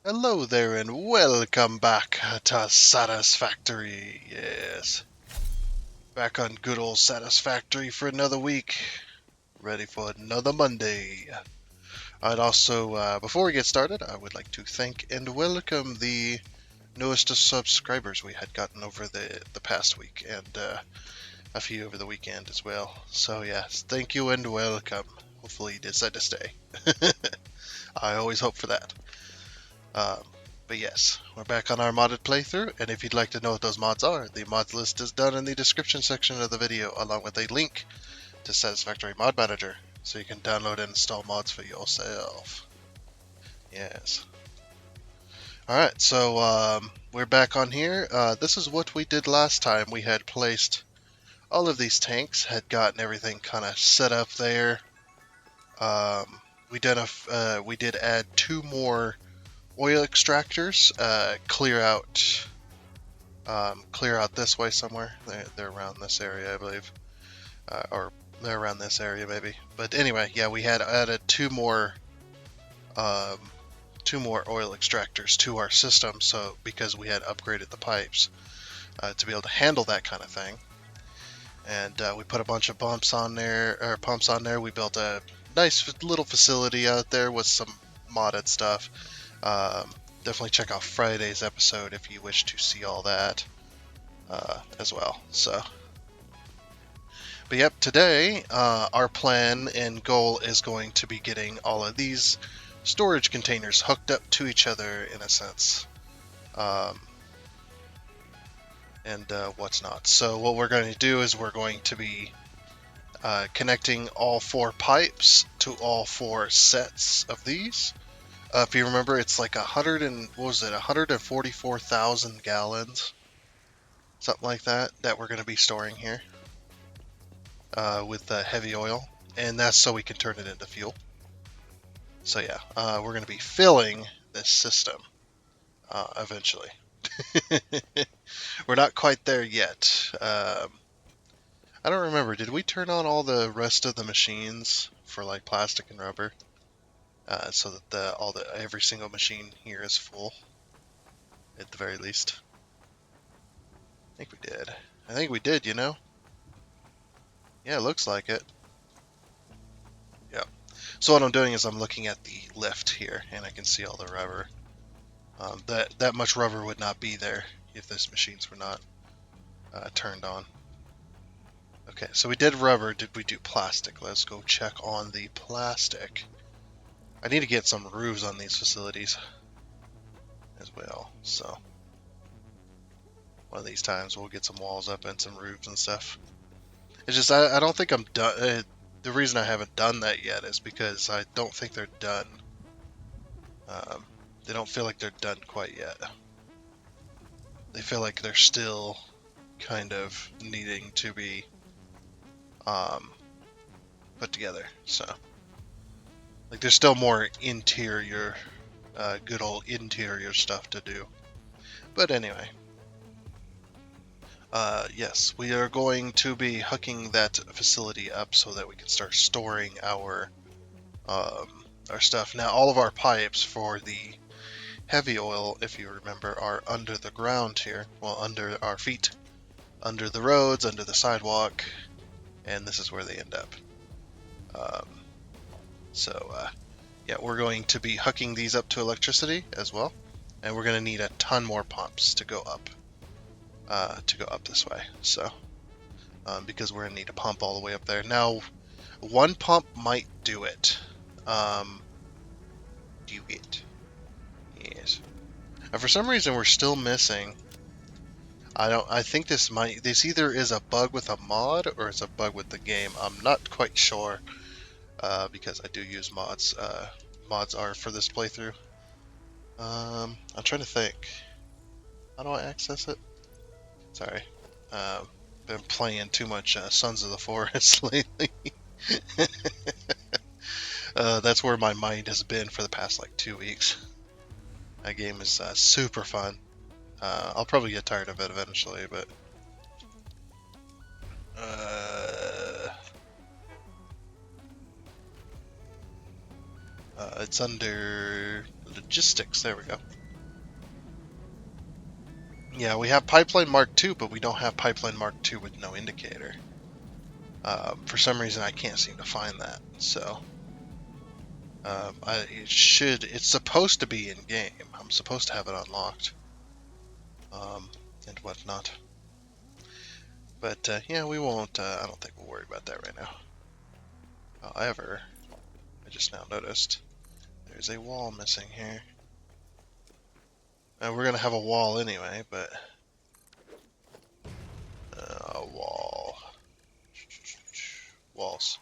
Hello there and welcome back to Satisfactory. Yes, back on good old Satisfactory for another week. Ready for another Monday. I'd also, before we get started, I would like to thank and welcome the newest of subscribers we had gotten over the past week and a few over the weekend as well. So yes, thank you and welcome. Hopefully you decide to stay. I always hope for that. Um, but yes, we're back on our modded playthrough, and if you'd like to know what those mods are, the mods list is down in the description section of the video, along with a link to Satisfactory Mod Manager, so you can download and install mods for yourself. Yes. Alright, so we're back on here. This is what we did last time. We had placed all of these tanks, had gotten everything kind of set up there. We did add 2 more oil extractors, clear out this way somewhere. They're around this area, I believe, or they're around this area maybe. But anyway, yeah, we had added um, two more oil extractors to our system, so because we had upgraded the pipes to be able to handle that kind of thing, and we put a bunch of pumps on there. We built a nice little facility out there with some modded stuff. Um, Definitely check out Friday's episode if you wish to see all that as well. But yep, today our plan and goal is going to be getting all of these storage containers hooked up to each other in a sense, um, and what's not. So what we're going to do is we're going to be connecting all 4 pipes to all 4 sets of these. If you remember, it's like 144,000 gallons, something like that we're going to be storing here with heavy oil, and that's so we can turn it into fuel. So yeah, we're going to be filling this system eventually. We're not quite there yet. I don't remember. Did we turn on all the rest of the machines for like plastic and rubber, so that every single machine here is full, at the very least? I think we did. I think we did. Yeah, it looks like it. Yeah. So what I'm doing is I'm looking at the lift here, and I can see all the rubber. That much rubber would not be there if these machines were not turned on. Okay, so we did rubber. Did we do plastic? Let's go check on the plastic. I need to get some roofs on these facilities as well. So one of these times we'll get some walls up and some roofs and stuff. It's just I don't think I'm done. The reason I haven't done that yet is because I don't think they're done. They don't feel like they're done quite yet. They feel like they're still kind of needing to be put together. So, like, there's still more interior, good old interior stuff to do. But anyway, yes, we are going to be hooking that facility up so that we can start storing our stuff. Now, all of our pipes for the heavy oil, if you remember, are under the ground here. Well, under our feet, under the roads, under the sidewalk, and this is where they end up. Yeah, we're going to be hooking these up to electricity as well, and we're going to need a ton more pumps to go up this way. So, because we're going to need a pump all the way up there. Now, one pump might do it. Do it. Yes. And for some reason, we're still missing. I think this either is a bug with a mod or it's a bug with the game. I'm not quite sure, because I do use mods. Mods are for this playthrough. I'm trying to think. How do I access it? Sorry. Been playing too much Sons of the Forest lately. That's where my mind has been for the past like 2 weeks. That game is super fun. I'll probably get tired of it eventually, but it's under logistics. There we go. Yeah, we have pipeline Mark II, but we don't have pipeline Mark II with no indicator. For some reason, I can't seem to find that. So, it's supposed to be in game. I'm supposed to have it unlocked, and whatnot. But yeah, we won't. I don't think we'll worry about that right now. However, I just now noticed there's a wall missing here. We're gonna have a wall anyway, but a wall. Walls.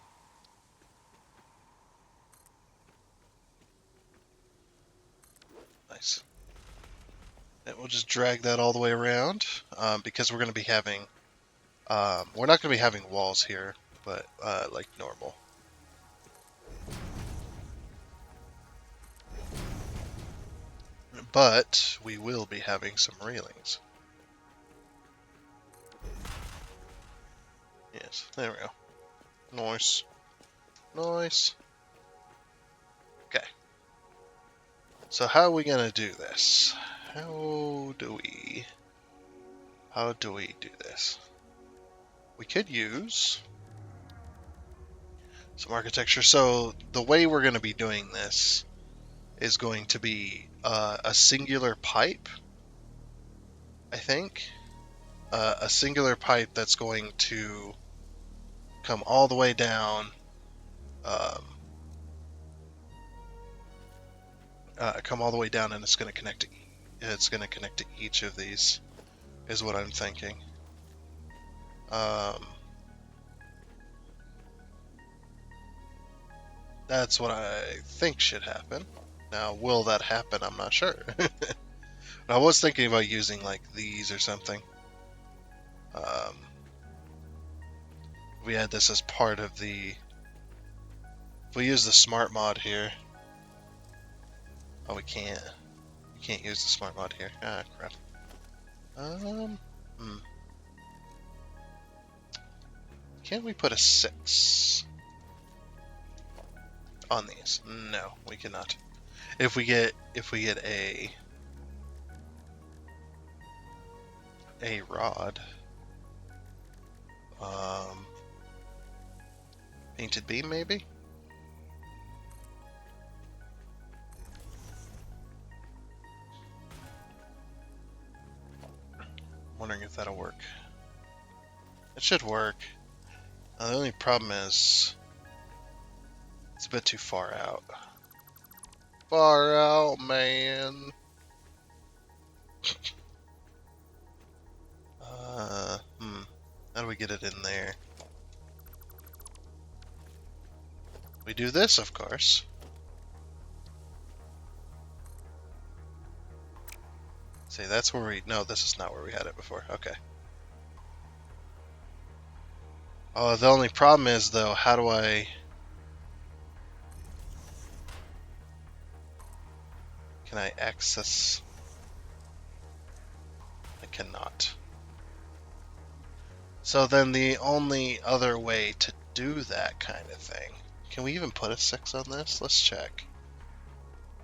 Nice. And we'll just drag that all the way around because we're going to be having. We're not going to be having walls here, but like normal. But we will be having some railings. Yes, there we go. Nice. Nice. Okay. So how are we going to do this? How do we do this? We could use some architecture. So the way we're going to be doing this is going to be a singular pipe, I think. A singular pipe that's going to come all the way down, um, and it's going to connect to each of these, is what I'm thinking. That's what I think should happen. Now, will that happen? I'm not sure. I was thinking about using like these or something. We had this as part of the. If we use the smart mod here. Oh, we can't. We can't use the smart mod here. Ah, crap. Can't we put a 6 on these? No, we cannot. If we get a rod, painted beam maybe. Wondering if that'll work. It should work. The only problem is it's a bit too far out. Far out, man. How do we get it in there? We do this, of course. See, that's where we... No, this is not where we had it before. Okay. Oh, the only problem is, though, how do I... Can I access... I cannot. So then the only other way to do that kind of thing... Can we even put a 6 on this? Let's check.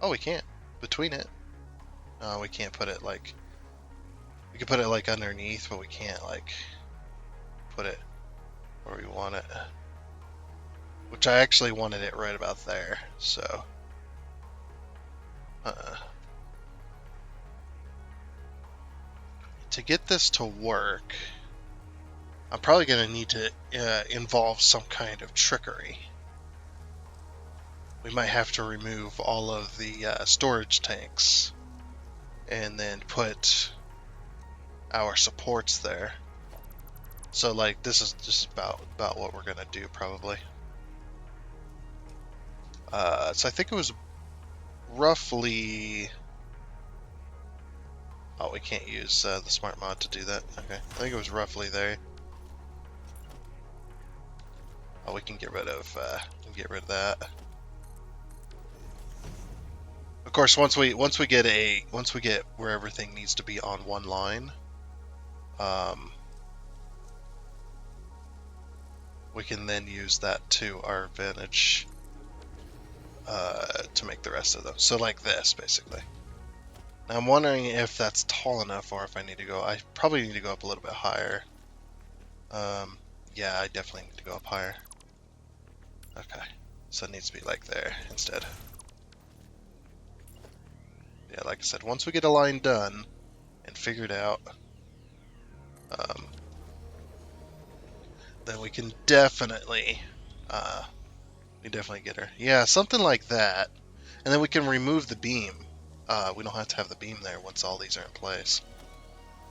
Oh, we can't. Between it. No, we can't put it, like... We can put it, like, underneath, but we can't, like... Put it where we want it. Which I actually wanted it right about there, so... To get this to work, I'm probably going to need to involve some kind of trickery. We might have to remove all of the storage tanks and then put our supports there. So like this is just about what we're going to do probably. So I think it was roughly... Oh, we can't use the smart mod to do that. Okay, I think it was roughly there. Oh, we can get rid of that. Of course, once we get where everything needs to be on one line, we can then use that to our advantage to make the rest of them. So like this, basically. Now I'm wondering if that's tall enough or if I need to go. I probably need to go up a little bit higher. Yeah, I definitely need to go up higher. Okay, so it needs to be like there instead. Yeah, like I said, once we get a line done and figured out, um, then we definitely get her. Yeah, something like that. And then we can remove the beam. We don't have to have the beam there once all these are in place.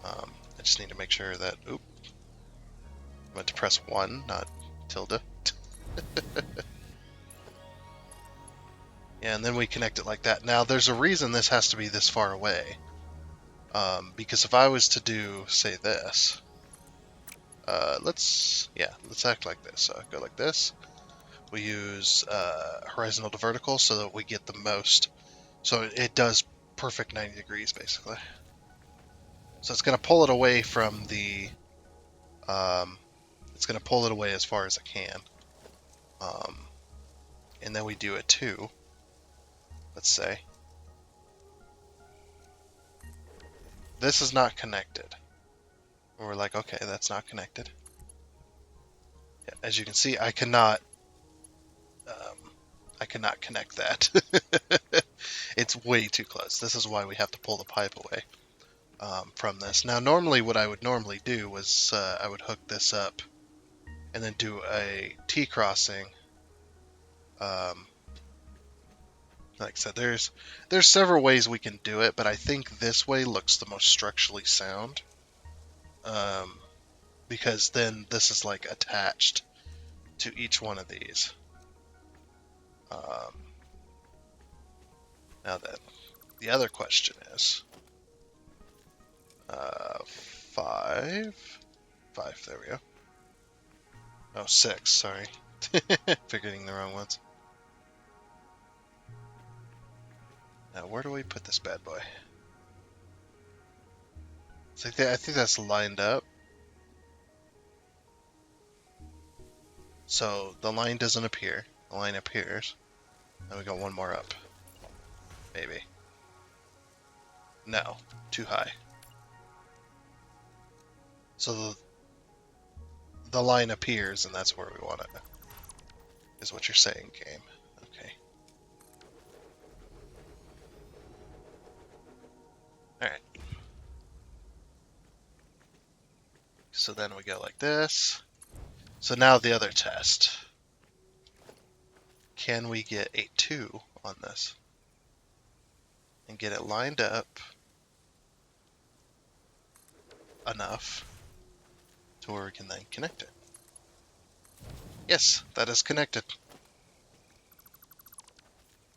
I just need to make sure that, oop, I meant to press 1, not tilde. Yeah, and then we connect it like that. Now, there's a reason this has to be this far away. Because if I was to do, say, this, let's act like this. Go like this. We use horizontal to vertical so that we get the most. So it does perfect 90 degrees, basically. So it's going to pull it away from the... it's going to pull it away as far as it can. And then we do a 2, let's say. This is not connected. And we're like, okay, that's not connected. Yeah, as you can see, I cannot connect that. It's way too close. This is why we have to pull the pipe away from this. Now, normally what I would normally do was I would hook this up and then do a T-crossing. Like I said, there's several ways we can do it, but I think this way looks the most structurally sound. Because then this is like attached to each one of these. Now then, the other question is 5, there we go. Oh, 6, sorry. Forgetting the wrong ones. Now, where do we put this bad boy? It's like I think that's lined up. So the line doesn't appear. The line appears. And we got one more up. Maybe. No, too high. So the line appears, and that's where we want it. Is what you're saying, game. Okay. Alright. So then we go like this. So now the other test. Can we get a 2 on this? And get it lined up enough to where we can then connect it. Yes, that is connected.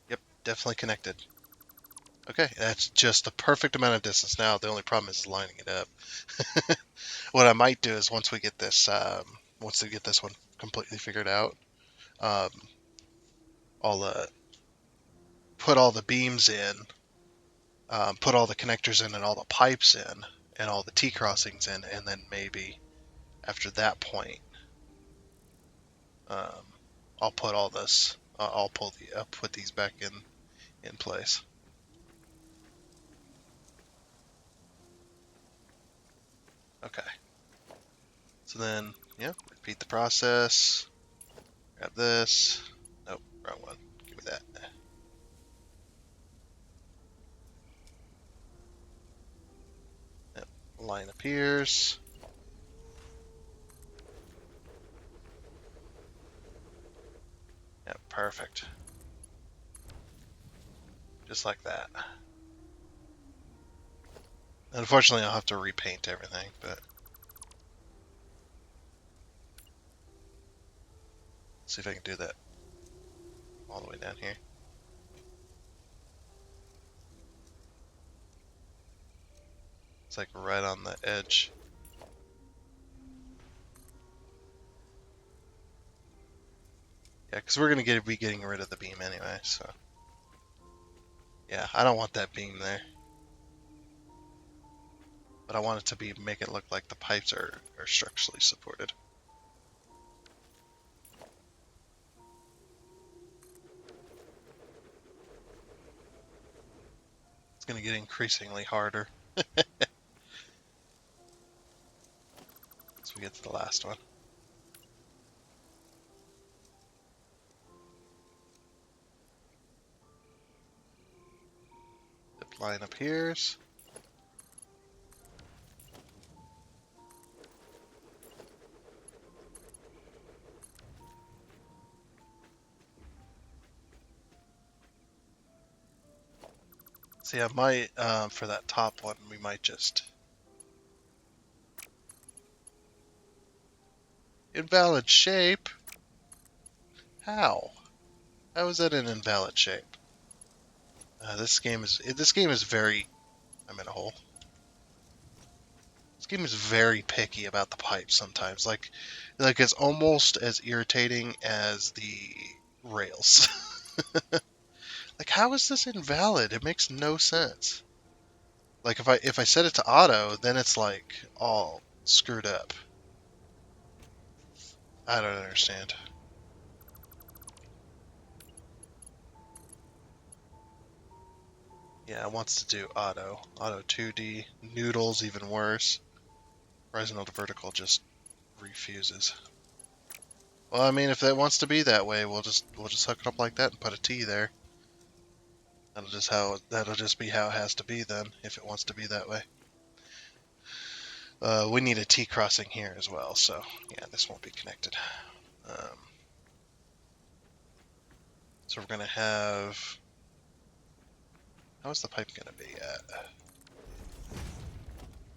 Yep, definitely connected. Okay, that's just the perfect amount of distance. Now the only problem is lining it up. What I might do is once we get this one completely figured out, I'll put all the beams in, put all the connectors in, and all the pipes in, and all the T-crossings in, and then maybe after that point, I'll put all this. I'll put these back in place. Okay. So then, yeah, repeat the process. Grab this. Nope, wrong one. Give me that. Yep. Line appears. Yep, perfect. Just like that. Unfortunately, I'll have to repaint everything, but see if I can do that all the way down here. It's like right on the edge. Yeah, because we're going to be getting rid of the beam anyway, so. Yeah, I don't want that beam there. But I want it to make it look like the pipes are structurally supported. It's going to get increasingly harder as we get to the last one. Zip line appears. See, I might, for that top one, we might just... Invalid shape? How? How is that an invalid shape? This game is very... I'm in a hole. This game is very picky about the pipes sometimes. Like it's almost as irritating as the rails. Like, how is this invalid? It makes no sense. Like, if I set it to auto, then it's like all screwed up. I don't understand. Yeah, it wants to do auto. Auto 2D. Noodles even worse. Horizontal to vertical just refuses. Well, I mean, if it wants to be that way, we'll just hook it up like that and put a T there. That'll just be how it has to be then, if it wants to be that way. We need a T crossing here as well, so yeah, this won't be connected. So we're gonna have... How is the pipe gonna be at?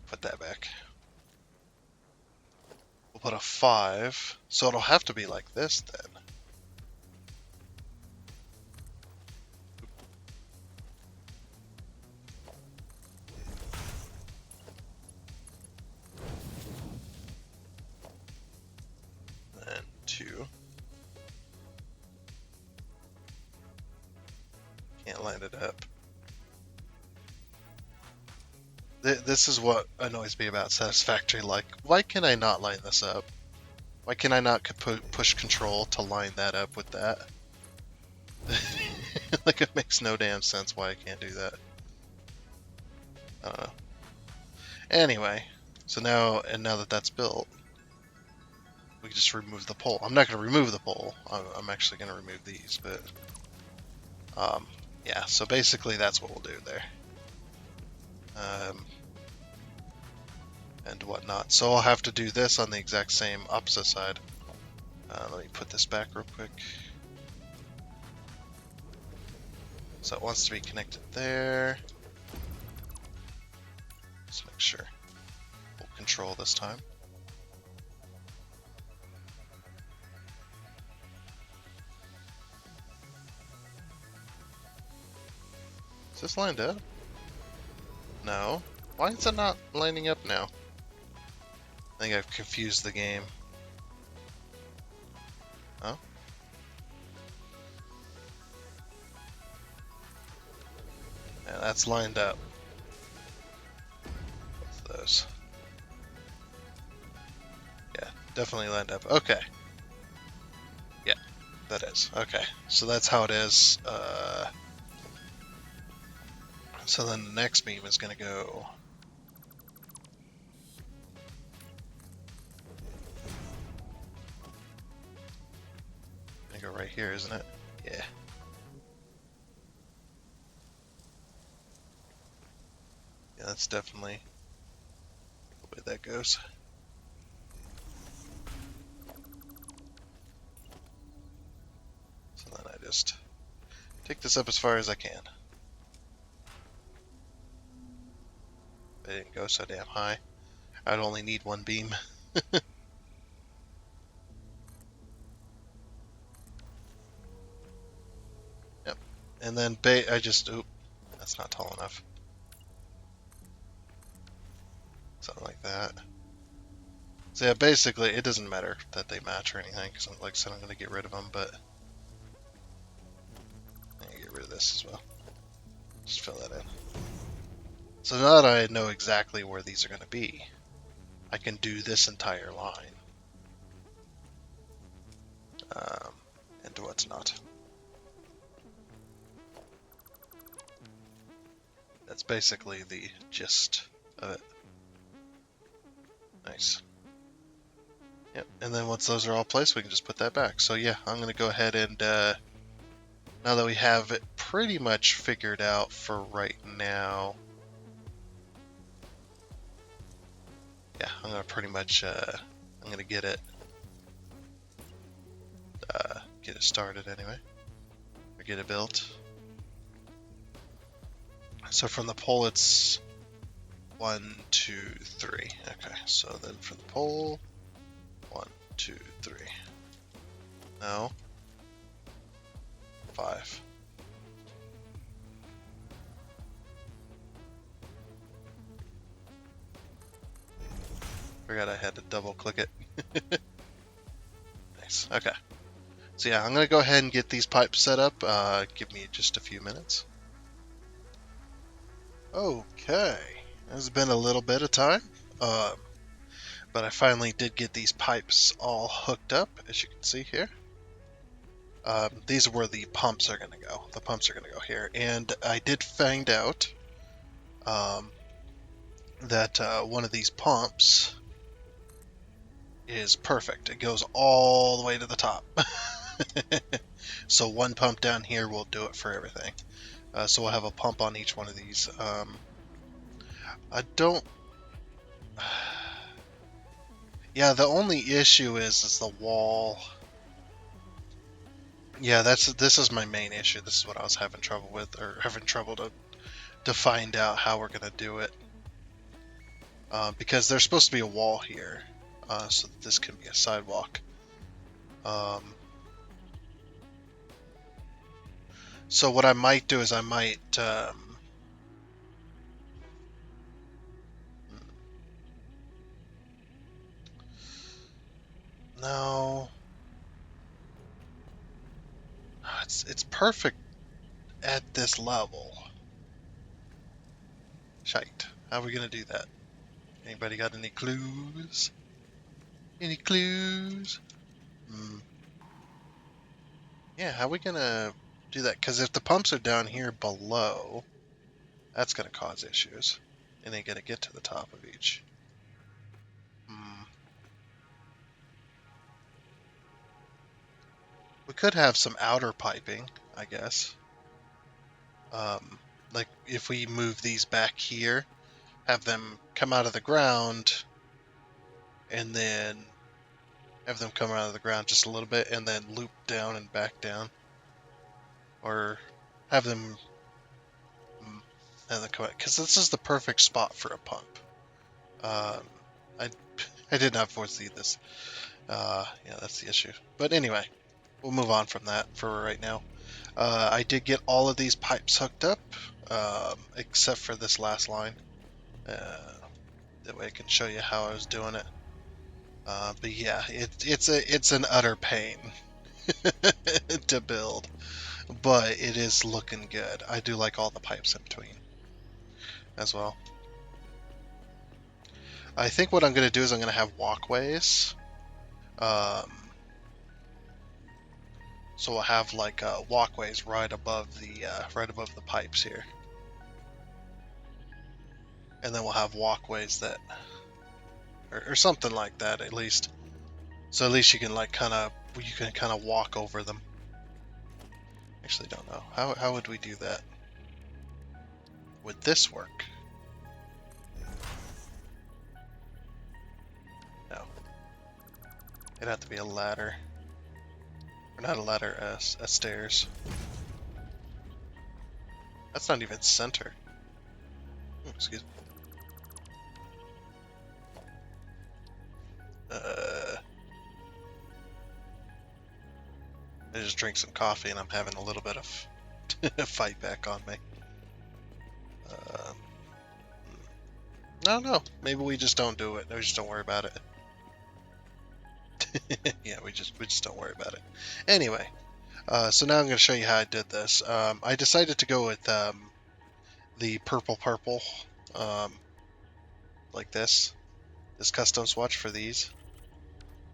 Put that back. We'll put a 5, so it'll have to be like this then. And 2. Can't line it up. This is what annoys me about Satisfactory. Like, why can I not line this up? Why can I not push control to line that up with that? Like, it makes no damn sense why I can't do that. I don't know. Anyway, so now that that's built, we can just remove the pole. I'm not going to remove the pole. I'm actually going to remove these, but yeah. So basically, that's what we'll do there, and whatnot. So I'll have to do this on the exact same opposite side. Let me put this back real quick. So it wants to be connected there. Let's make sure. We'll control this time. Is this lined up? No. Why is it not lining up now? I think I've confused the game. Oh? Yeah, that's lined up. Both those. Yeah, definitely lined up. Okay. Yeah, that is. Okay, so that's how it is. So then the next beam is going to go... Go right here, isn't it? Yeah. Yeah, that's definitely the way that goes. So then I just take this up as far as I can. I didn't go so damn high. I'd only need one beam. Yep. And then I just... Oop. That's not tall enough. Something like that. So yeah, basically, it doesn't matter that they match or anything, because like I said, I'm going to get rid of them, but... I'm going to get rid of this as well. Just fill that in. So now that I know exactly where these are going to be, I can do this entire line. And what's not. That's basically the gist of it. Nice. Yep, and then once those are all placed, we can just put that back. So yeah, I'm going to go ahead and, now that we have it pretty much figured out for right now, yeah, I'm going to pretty much, I'm going to get it started anyway, or get it built. So from the pole, it's 1, 2, 3. Okay, so then for the pole, 1, 2, 3. No. 5. Forgot I had to double click it. Nice. Okay. So yeah, I'm gonna go ahead and get these pipes set up. Give me just a few minutes. Okay. It's been a little bit of time, but I finally did get these pipes all hooked up, as you can see here. These are where the pumps are gonna go. The pumps are gonna go here, and I did find out that one of these pumps is perfect. It goes all the way to the top. So one pump down here will do it for everything. So we'll have a pump on each one of these. I don't... Yeah, the only issue is the wall. Yeah, this is my main issue. This is what I was having trouble with, or having trouble to find out how we're gonna do it. Because there's supposed to be a wall here, so that this can be a sidewalk. So what I might do is I might no, it's perfect at this level. Shite. How are we gonna do that? Anybody got any clues? Any clues? Yeah, how are we gonna do that? Because if the pumps are down here below, that's gonna cause issues. And they gotta get to the top of each. We could have some outer piping, I guess. Like if we move these back here, have them come out of the ground, and then have them come out of the ground just a little bit, and then loop down and back down. Or have them and then come out, because this is the perfect spot for a pump. I did not foresee this. Yeah, that's the issue. But anyway, we'll move on from that for right now. I did get all of these pipes hooked up, except for this last line. That way I can show you how I was doing it. But yeah, it's an utter pain to build, but it is looking good. I do like all the pipes in between as well. I think what I'm going to do is I'm going to have walkways. So we'll have like walkways right above the pipes here, and then we'll have walkways that, or something like that at least. So at least you can kind of walk over them. Actually, don't know how would we do that. Would this work? No. It'd have to be a ladder. Or not a ladder, a stairs. That's not even center. Excuse me. I just drank some coffee and I'm having a little bit of fight back on me. I don't know. Maybe we just don't do it. We just don't worry about it. Yeah, we just don't worry about it. Anyway, so now I'm going to show you how I did this. I decided to go with the purple, like this custom swatch for these,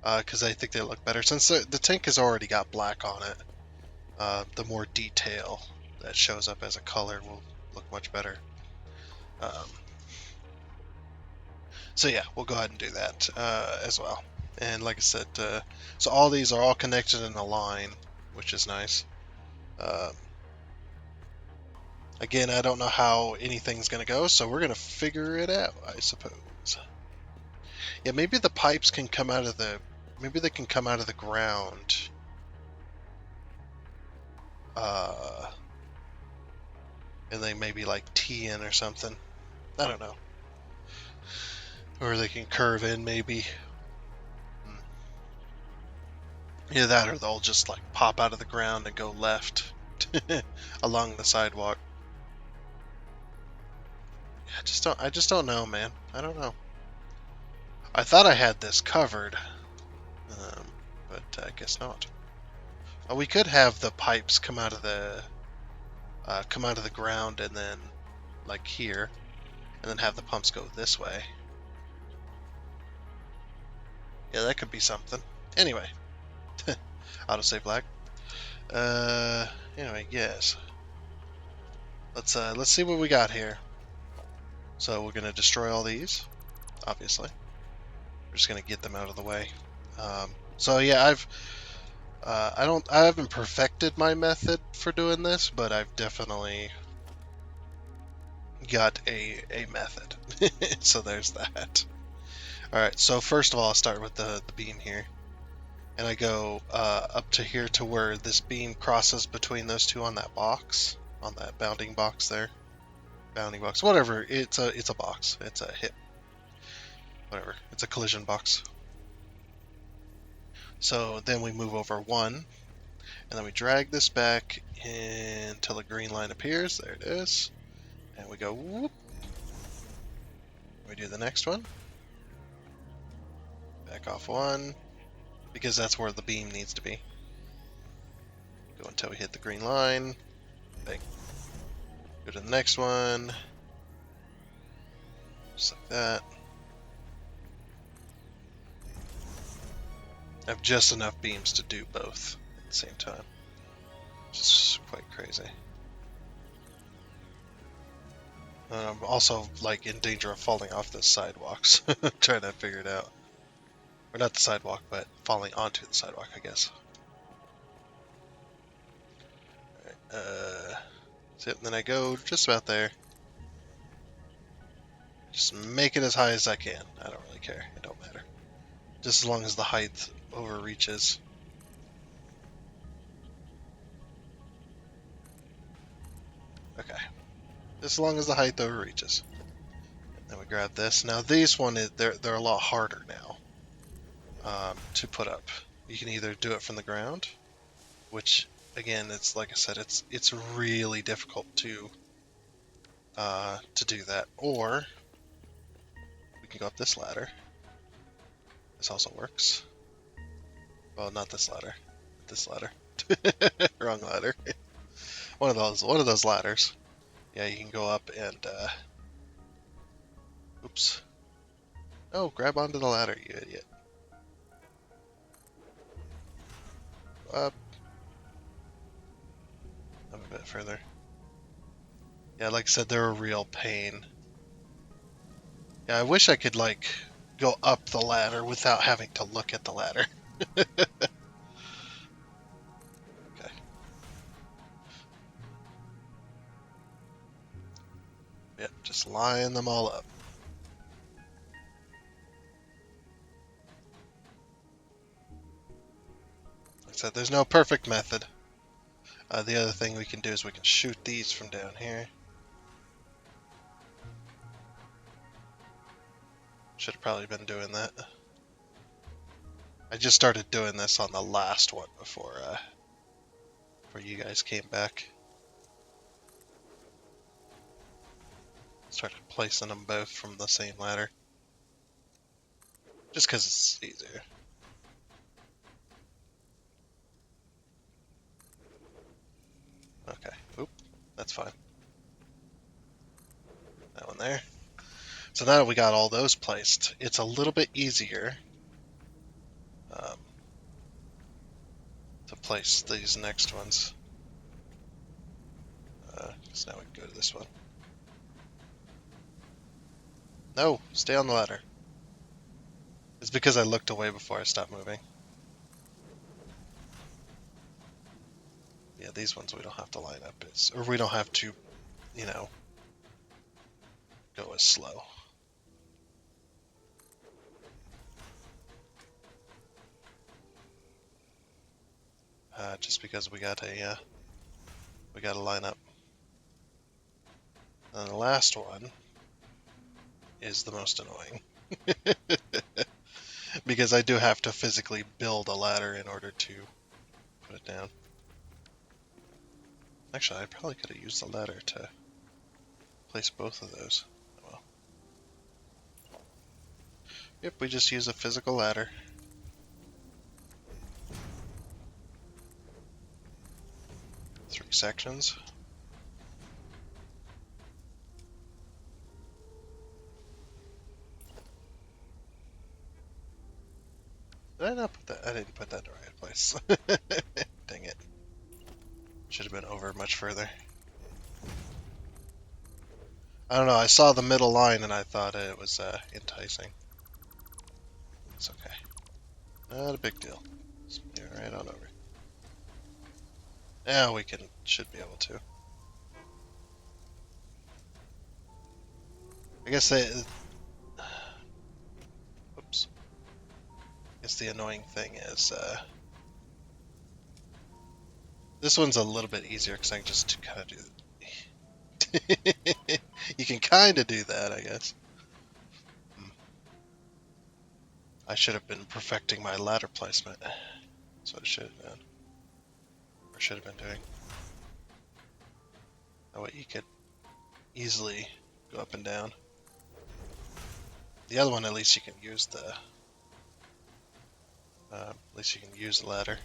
because I think they look better. Since the tank has already got black on it, the more detail that shows up as a color will look much better. Um, so yeah, we'll go ahead and do that as well. And like I said, so all these are all connected in a line, which is nice. Um, Again, I don't know how anything's going to go, so we're going to figure it out, I suppose. Yeah, maybe the pipes can come out of the... Maybe they can come out of the ground. Uh, and they maybe like tee in or something. I don't know. Or they can curve in, maybe. Either that or they'll just like pop out of the ground and go left along the sidewalk. I just don't know, man. I don't know. I thought I had this covered, but I guess not. We could have the pipes come out of the ground and then like here, and then have the pumps go this way. Yeah, that could be something. Anyway, autosave black. Anyway, yes. Let's see what we got here. So we're gonna destroy all these, obviously. We're just gonna get them out of the way. So yeah, I haven't perfected my method for doing this, but I've definitely got a method. So there's that. All right. So first of all, I'll start with the beam here, and I go up to here to where this beam crosses between those two on that box, on that bounding box there. Bounding box, whatever. It's a box. It's a hip. Whatever. It's a collision box. So then we move over one, and then we drag this back until the green line appears. There it is. And we go whoop. We do the next one. Back off one, because that's where the beam needs to be. Go until we hit the green line. Bang. Go to the next one. Just like that. I have just enough beams to do both at the same time. Which is quite crazy. I'm also like in danger of falling off the sidewalks. Trying to figure it out. Or not the sidewalk, but falling onto the sidewalk, I guess. Alright, so then I go just about there. Just make it as high as I can. I don't really care. It don't matter. Just as long as the height overreaches. Okay. Just as long as the height overreaches. Then we grab this. Now these they're a lot harder now to put up. You can either do it from the ground, which again, it's like I said, it's really difficult to do that, or we can go up this ladder. This also works. Well, not this ladder. This ladder. Wrong ladder. One of those ladders. Yeah, you can go up and oops. Oh, grab onto the ladder, you idiot. Up. Up a bit further. Yeah, like I said, they're a real pain. Yeah, I wish I could like go up the ladder without having to look at the ladder. Okay. Yep, just line them all up. Like I said, there's no perfect method. The other thing we can do is we can shoot these from down here. Should have probably been doing that. I just started doing this on the last one before you guys came back. Started placing them both from the same ladder. Just because it's easier. Okay, oop, that's fine. That one there. So now that we got all those placed, it's a little bit easier to place these next ones. So now we can go to this one. No, stay on the ladder. It's because I looked away before I stopped moving. Yeah, these ones we don't have to line up or we don't have to, you know, go as slow. Just because we got to line up. And the last one is the most annoying. Because I do have to physically build a ladder in order to put it down. Actually, I probably could have used the ladder to place both of those. Oh, well. Yep, we just use a physical ladder. Three sections. Did I not put that? I didn't put that in the right place. Dang it. Should have been over much further. I don't know, I saw the middle line and I thought it was enticing. It's okay. Not a big deal. Just move it right on over. Now we should be able to. I guess oops. I guess the annoying thing is, this one's a little bit easier because I can just kind of do you can kind of do that, I guess. I should have been perfecting my ladder placement. That's what I should have done. Or should have been doing. That way you could easily go up and down. The other one, at least you can use the ladder.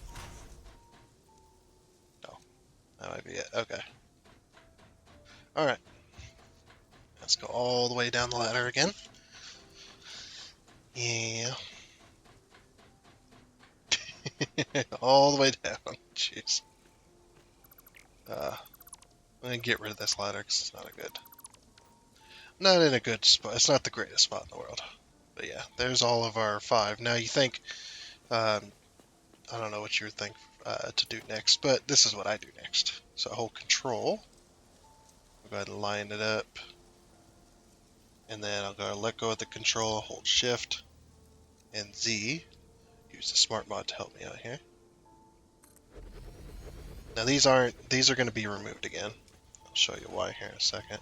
Oh, that might be it. Okay. All right. Let's go all the way down the ladder again. Yeah. All the way down. Jeez. I'm gonna get rid of this ladder because it's not in a good spot. It's not the greatest spot in the world. But yeah, there's all of our 5. Now you think, I don't know what you would think to do next, but this is what I do next. So I hold Control. I'll go ahead and line it up. And then I'll go let go of the Control, hold Shift, and Z. Use the Smart Mod to help me out here. Now these are going to be removed again. I'll show you why here in a second.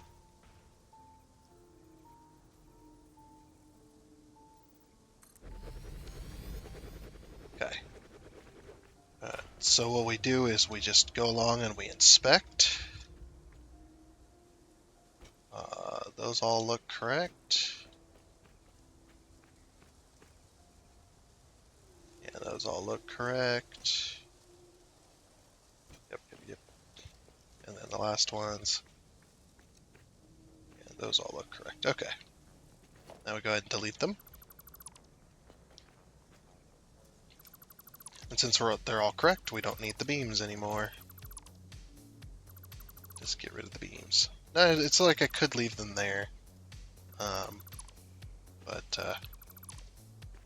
Okay. So what we do is we just go along and we inspect. Those all look correct. Yeah, those all look correct. Yep. And then the last ones. Yeah, those all look correct. Okay. Now we go ahead and delete them. And since they're all correct, we don't need the beams anymore. Just get rid of the beams. No, it's like I could leave them there. But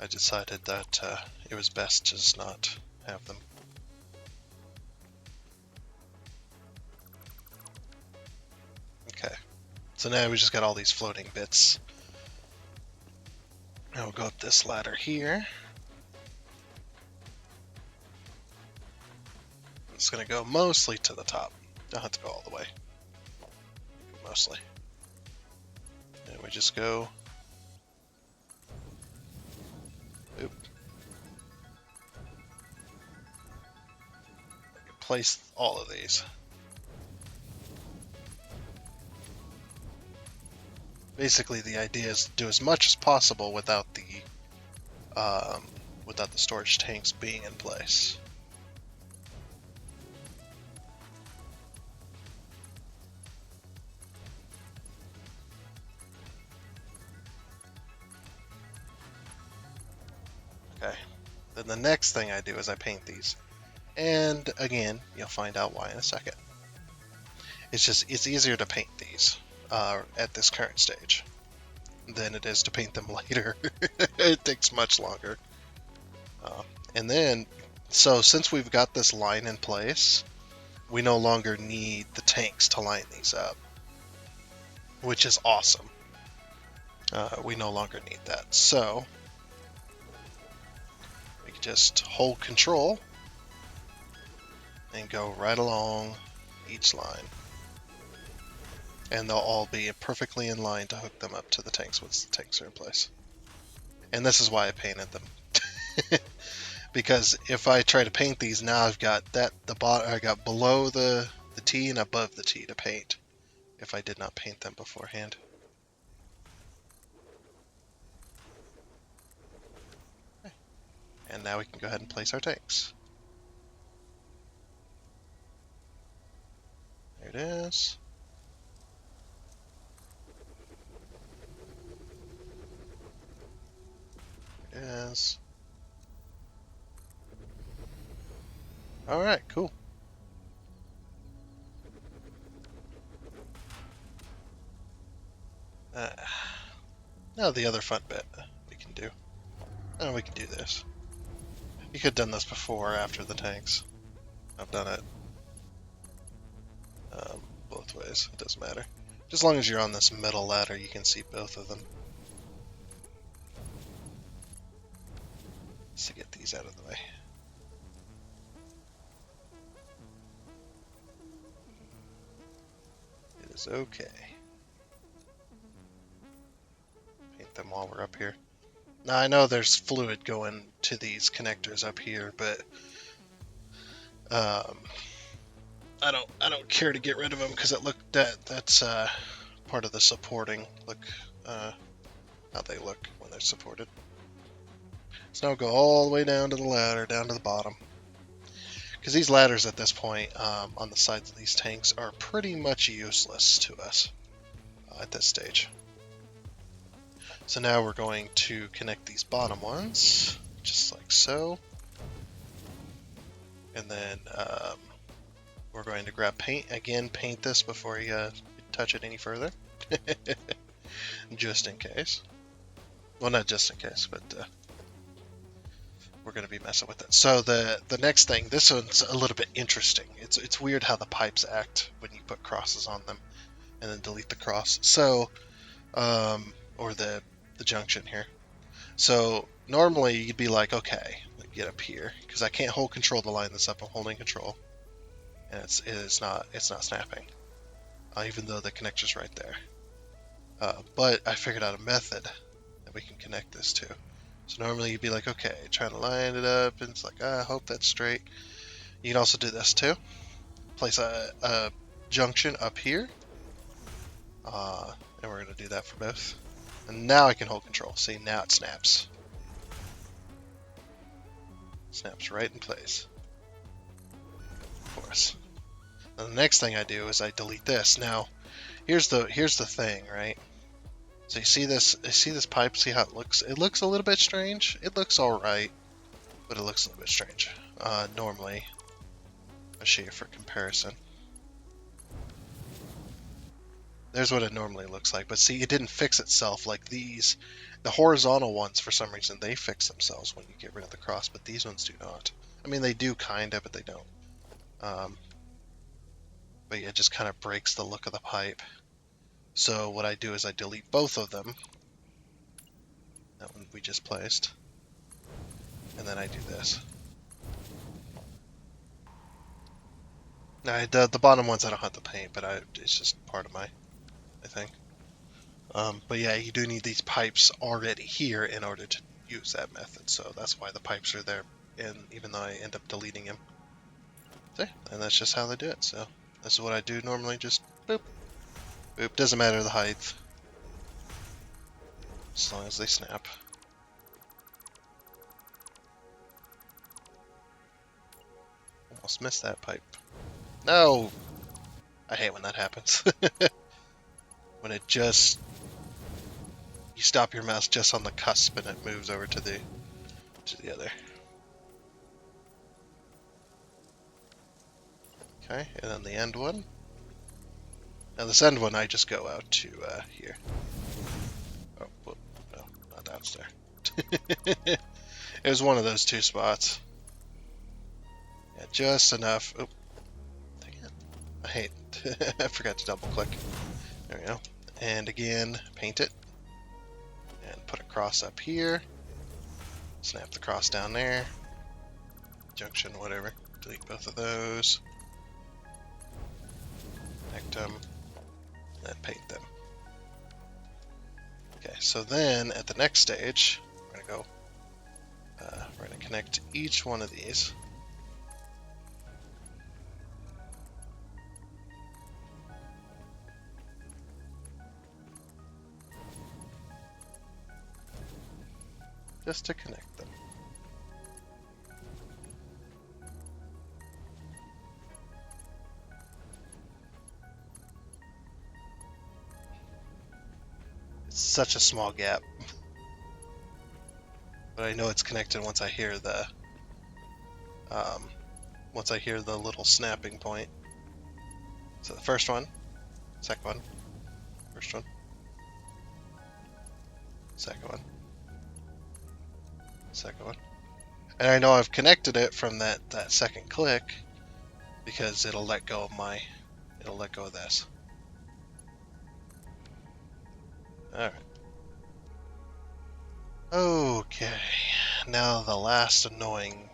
I decided that it was best to just not have them. Okay. So now we just got all these floating bits. Now we'll go up this ladder here. It's going to go mostly to the top. Don't have to go all the way. Mostly. And we just go. Oop. Place all of these. Basically, the idea is to do as much as possible without the storage tanks being in place. Okay. Then the next thing I do is I paint these. And again, you'll find out why in a second. It's easier to paint these at this current stage. than it is to paint them later. It takes much longer. And then, so since we've got this line in place, we no longer need the tanks to line these up, which is awesome. We no longer need that. So we can just hold control and go right along each line. And they'll all be perfectly in line to hook them up to the tanks once the tanks are in place. And this is why I painted them. Because if I try to paint these now, I've got I got below the T and above the T to paint if I did not paint them beforehand. Okay. And now we can go ahead and place our tanks. There it is. There it is. Alright, cool. Now the other fun bit we can do. Oh, we can do this. You could have done this before or after the tanks. I've done it both ways. It doesn't matter. Just as long as you're on this middle ladder, you can see both of them. Just to get these out of the way. It is okay. Paint them while we're up here. Now I know there's fluid going to these connectors up here, but I don't care to get rid of them because that's part of the supporting. Look how they look when they're supported. So now go all the way down to the ladder, down to the bottom. Because these ladders at this point on the sides of these tanks are pretty much useless to us at this stage. So now we're going to connect these bottom ones, just like so. And then we're going to grab paint. Again, paint this before you touch it any further. Just in case. Well, not just in case, but we're going to be messing with it. So the next thing, this one's a little bit interesting. It's weird how the pipes act when you put crosses on them and then delete the cross. So, or the junction here. So normally you'd be like, okay, let me get up here because I can't hold control to line this up. I'm holding control, and it's not snapping, even though the connector's right there. But I figured out a method that we can connect this to. So normally you'd be like, okay, trying to line it up, and it's like, I hope that's straight. You can also do this too. Place a junction up here, and we're going to do that for both. And now I can hold control. See, now it snaps. Snaps right in place for us. And the next thing I do is I delete this. Now, here's the thing, right? So you see this pipe, see how it looks? It looks a little bit strange. It looks alright, but it looks a little bit strange. Normally, I'll show you for comparison. There's what it normally looks like, but see, it didn't fix itself like these. The horizontal ones, for some reason, they fix themselves when you get rid of the cross, but these ones do not. I mean, they do kinda, but they don't. But yeah, it just kind of breaks the look of the pipe. So what I do is I delete both of them. That one we just placed. And then I do this. Now, the bottom ones I don't have to paint, but it's just part of my thing. But yeah, you do need these pipes already here in order to use that method. So that's why the pipes are there, and even though I end up deleting them. See? And that's just how they do it. So this is what I do normally, just boop. Boop, doesn't matter the height. As long as they snap. Almost missed that pipe. No! I hate when that happens. When it just... You stop your mouse just on the cusp and it moves over to the other. Okay, and then the end one. Now this end one I just go out to here. Oh, almost there. It was one of those two spots. Yeah, just enough. Oh, dang it. I hate. I forgot to double click. There we go. And again, paint it. And put a cross up here. Snap the cross down there. Junction, whatever. Delete both of those. Connect them. And paint them. Okay, so then at the next stage, we're going to we're going to connect each one of these. Just to connect them. It's such a small gap. But I know it's connected once I hear the little snapping point. So the first one, second one, first one, second one, second one. And I know I've connected it from that second click because it'll let go of this. Alright. Okay. Now the last annoying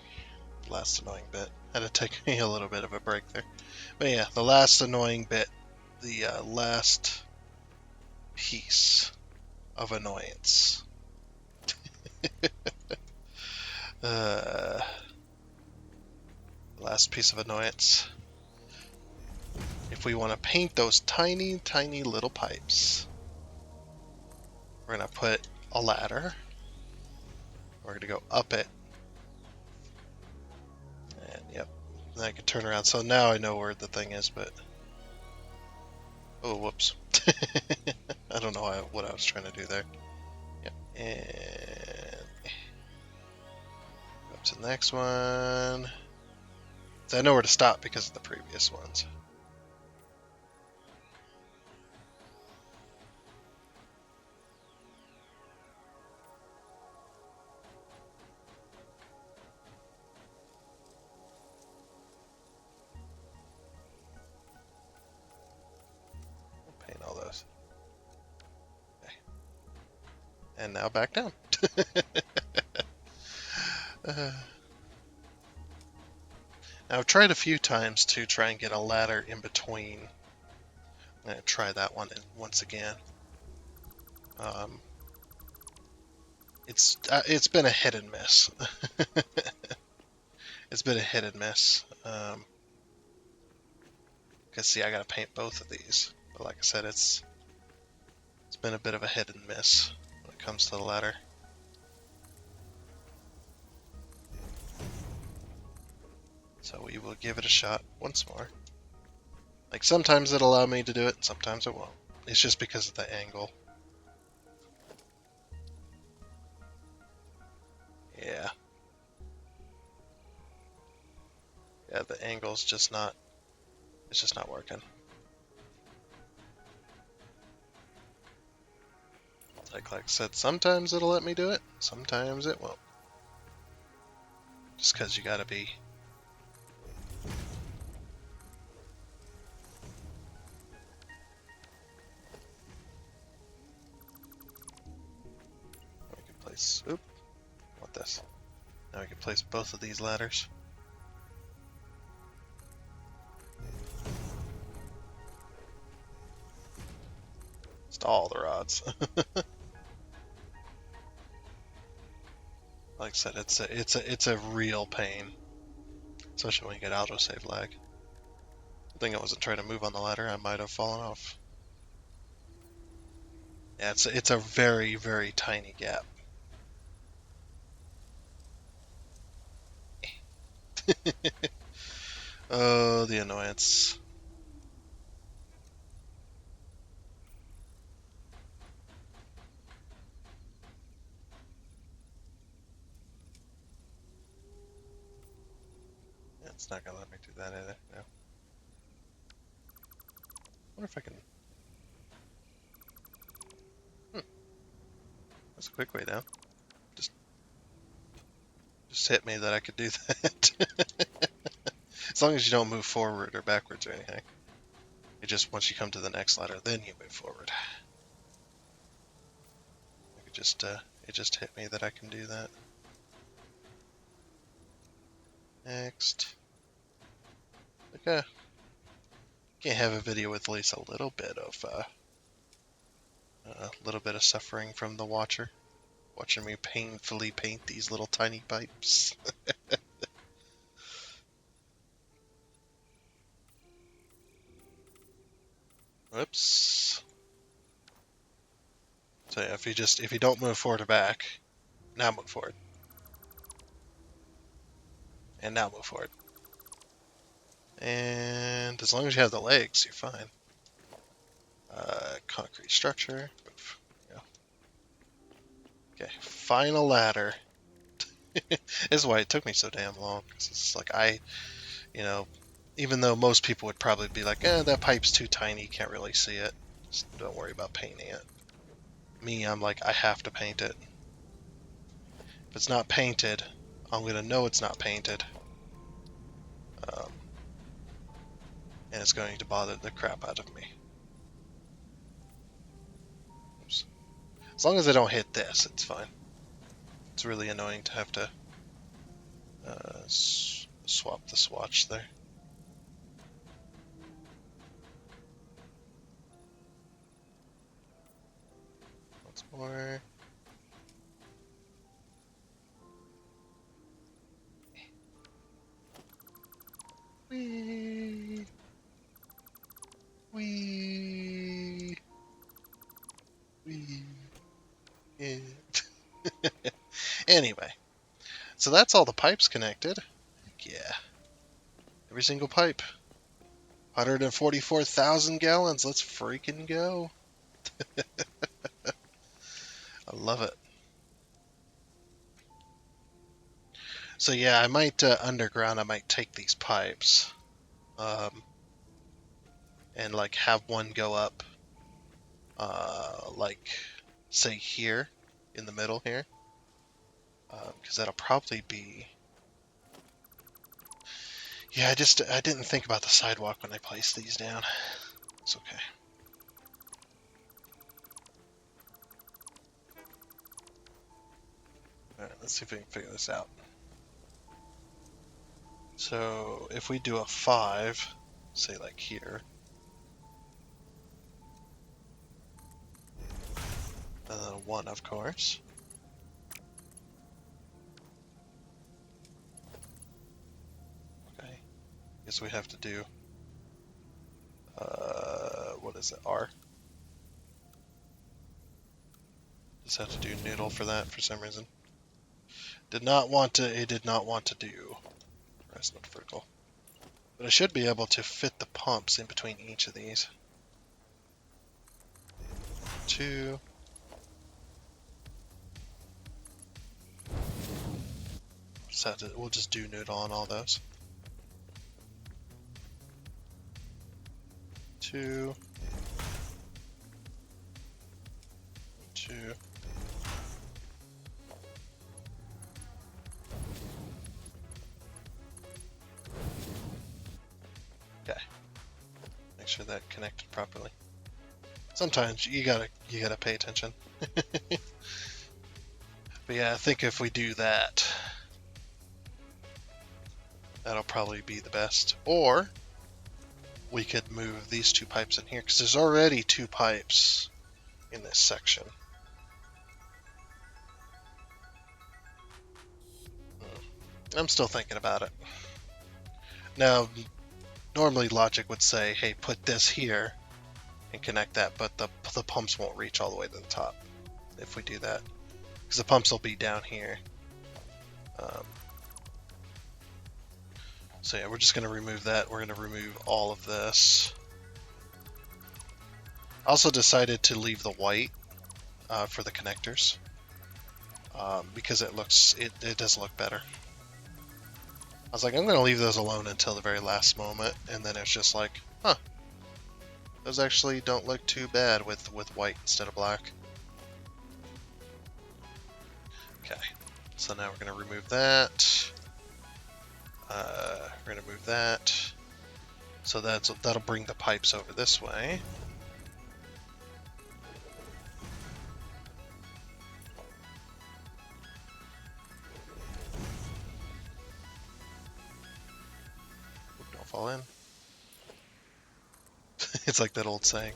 bit. Had to take me a little bit of a break there. But yeah, the last annoying bit. The last piece of annoyance. Last piece of annoyance. If we want to paint those tiny, tiny little pipes, we're going to put a ladder. We're going to go up it. And yep, then I can turn around. So now I know where the thing is, but... Oh, whoops. I don't know what I was trying to do there. Yep, and... Go up to the next one. So I know where to stop because of the previous ones. Paint all those. Okay. And now back down. Now I've tried a few times to try and get a ladder in between. I'm going to try that one once again. It's been a hit and miss. It's been a hit and miss. Because see, I got to paint both of these. But like I said, it's been a bit of a hit and miss when it comes to the ladder. So we will give it a shot once more. Like sometimes it'll allow me to do it, sometimes it won't. It's just because of the angle. Yeah. Yeah, the angle's just not, it's just not working. Like I said, sometimes it'll let me do it, sometimes it won't. Just because you gotta be... We can place... Oop. Want this. Now we can place both of these ladders. Just all the rods. Like I said, it's a real pain, especially when you get autosave lag. I think I wasn't trying to move on the ladder. I might have fallen off. Yeah, it's a very, very tiny gap. Oh, the annoyance. Yeah, it's not gonna let me do that either. No. I wonder if I can... That's a quick way down. just hit me that I could do that. As long as you don't move forward or backwards or anything. It just, once you come to the next ladder, then you move forward. It just hit me that I can do that. Next. Okay. Can't have a video with at least a little bit of suffering from the watcher. Watching me painfully paint these little tiny pipes. Whoops. So yeah, if you don't move forward or back, now move forward. And now move forward. And as long as you have the legs, you're fine. Concrete structure. Oof. Yeah. Okay, final ladder. This is why it took me so damn long. Cause it's like even though most people would probably be like, that pipe's too tiny, you can't really see it. Just don't worry about painting it. Me, I'm like, I have to paint it. If it's not painted, I'm gonna know it's not painted. And it's going to bother the crap out of me. Oops. As long as I don't hit this, it's fine. It's really annoying to have to swap the swatch there. Once more. Whee! Whee! Whee! Yeah. Anyway, so that's all the pipes connected. Yeah. Every single pipe. 144,000 gallons. Let's freaking go. I love it. So yeah, I might underground. I might take these pipes, and like have one go up, like say here, in the middle here, because that'll probably be. Yeah, I didn't think about the sidewalk when I placed these down. It's okay. All right, let's see if we can figure this out. So if we do a 5, say like here, and then a 1, of course. Okay. Guess we have to do, what is it, R? Just have to do noodle for that for some reason. It did not want to do rest not vertical. But I should be able to fit the pumps in between each of these. 2. We'll just do noodle on all those. 2. 2. Okay. Make sure that connected properly. Sometimes you gotta pay attention. But yeah, I think if we do that, that'll probably be the best. Or we could move these 2 pipes in here, because there's already 2 pipes in this section. I'm still thinking about it. Now, normally logic would say, hey, put this here and connect that, but the pumps won't reach all the way to the top if we do that, because the pumps will be down here. So yeah, we're just going to remove that. We're going to remove all of this. I also decided to leave the white for the connectors, because it does look better. I was like, I'm going to leave those alone until the very last moment, and then it's just like, huh, those actually don't look too bad with white instead of black. Okay, so now we're going to remove that. We're gonna move that. So that'll bring the pipes over this way. Don't fall in. It's like that old saying,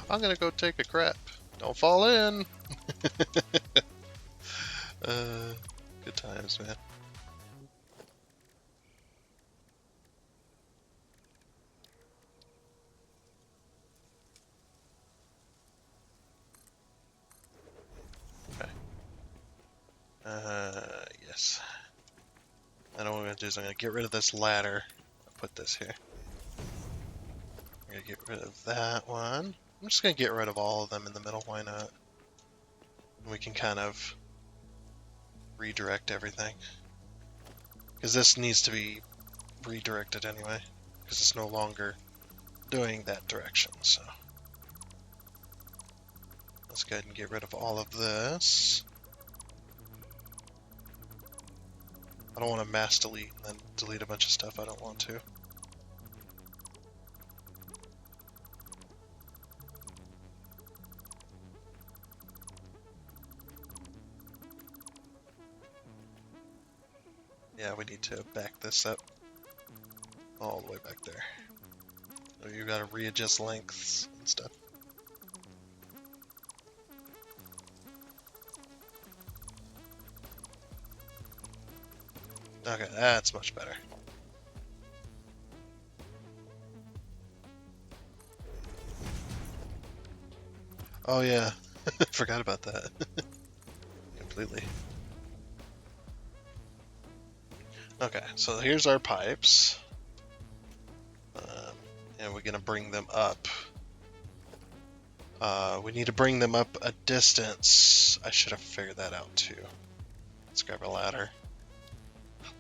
I'm gonna go take a crap. Don't fall in. Good times, man. Okay. Yes. And what I'm gonna do is I'm gonna get rid of this ladder. I'll put this here. I'm gonna get rid of that one. I'm just gonna get rid of all of them in the middle. Why not? We can kind of redirect everything. Because this needs to be redirected anyway. Because it's no longer doing that direction. So let's go ahead and get rid of all of this. I don't want to mass delete and then delete a bunch of stuff I don't want to. Yeah, we need to back this up all the way back there. So you've got to readjust lengths and stuff. Okay, that's much better. Oh yeah, forgot about that. Completely. Okay, so here's our pipes. And we're gonna bring them up. We need to bring them up a distance. I should have figured that out too. Let's grab a ladder.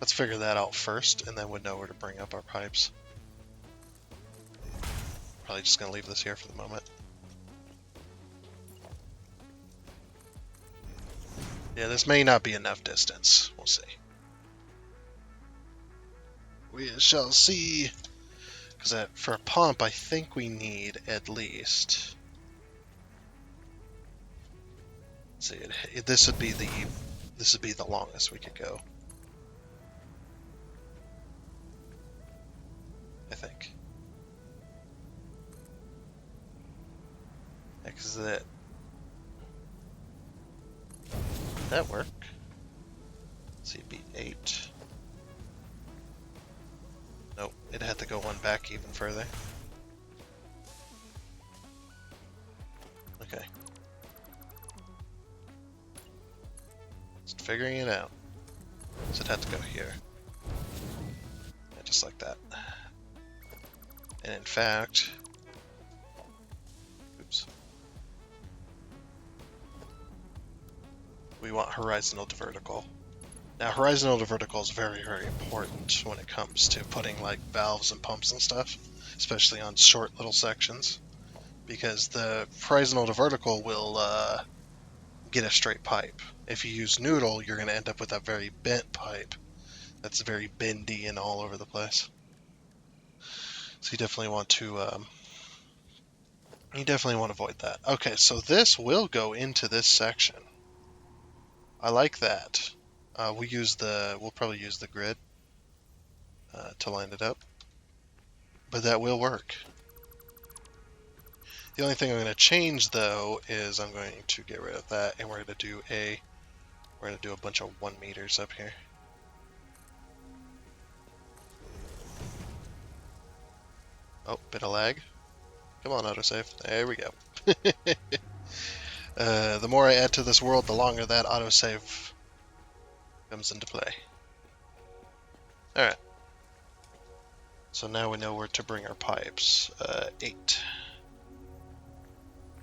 Let's figure that out first, and then we'll know where to bring up our pipes. Probably just gonna leave this here for the moment. Yeah, this may not be enough distance. We'll see. We shall see. Because for a pump, I think we need at least. Let's see, this would be the longest we could go. I think. Because that work? Let's see, it'd be 8. Nope, it had to go one back even further. Okay. Just figuring it out. So it had to go here. Yeah, just like that. And in fact... Oops. We want horizontal to vertical. Now, horizontal to vertical is very, very important when it comes to putting like valves and pumps and stuff, especially on short little sections, because the horizontal to vertical will get a straight pipe. If you use noodle, you're going to end up with a very bent pipe that's very bendy and all over the place. So you definitely want to avoid that. Okay, so this will go into this section. I like that. We'll probably use the grid to line it up, but that will work. The only thing I'm going to change though is I'm going to get rid of that, and we're going to do a bunch of 1 meters up here. Oh, bit of lag. Come on, autosave. There we go. The more I add to this world, the longer that autosave comes into play. Alright. So now we know where to bring our pipes. 8.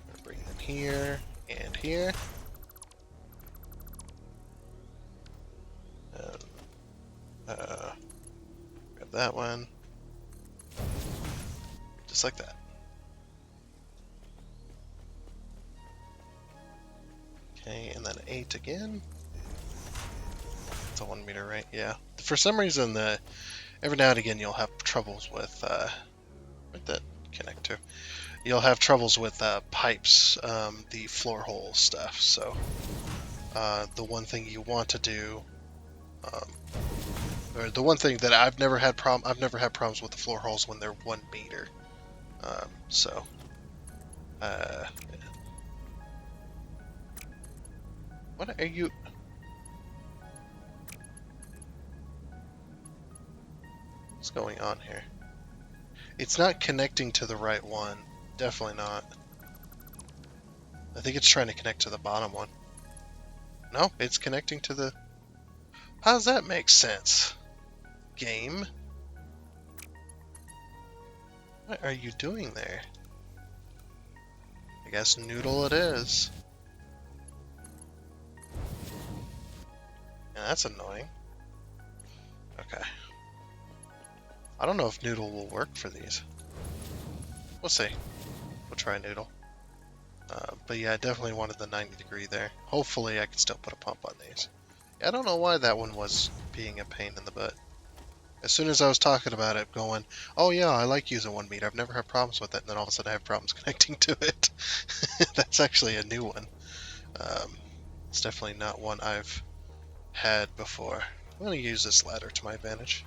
We're gonna bring them here and here. Grab that one. Just like that. Okay, and then 8 again. It's a 1 meter, right? Yeah. For some reason, Every now and again you'll have troubles with, where'd that connect to? You'll have troubles with pipes, the floor hole stuff, so the one thing you want to do, or the one thing that I've never had problems with the floor holes when they're 1 meter. So, what are you? What's going on here? It's not connecting to the right one. Definitely not. I think it's trying to connect to the bottom one. No, it's connecting to the... How does that make sense? Game? What are you doing there? I guess noodle it is. Yeah, that's annoying. Okay. I don't know if noodle will work for these. We'll see. We'll try noodle. But yeah, I definitely wanted the 90 degree there. Hopefully I can still put a pump on these. I don't know why that one was being a pain in the butt. As soon as I was talking about it, going, oh yeah, I like using 1 meter. I've never had problems with it. And then all of a sudden I have problems connecting to it. That's actually a new one. It's definitely not one I've had before. I'm going to use this ladder to my advantage.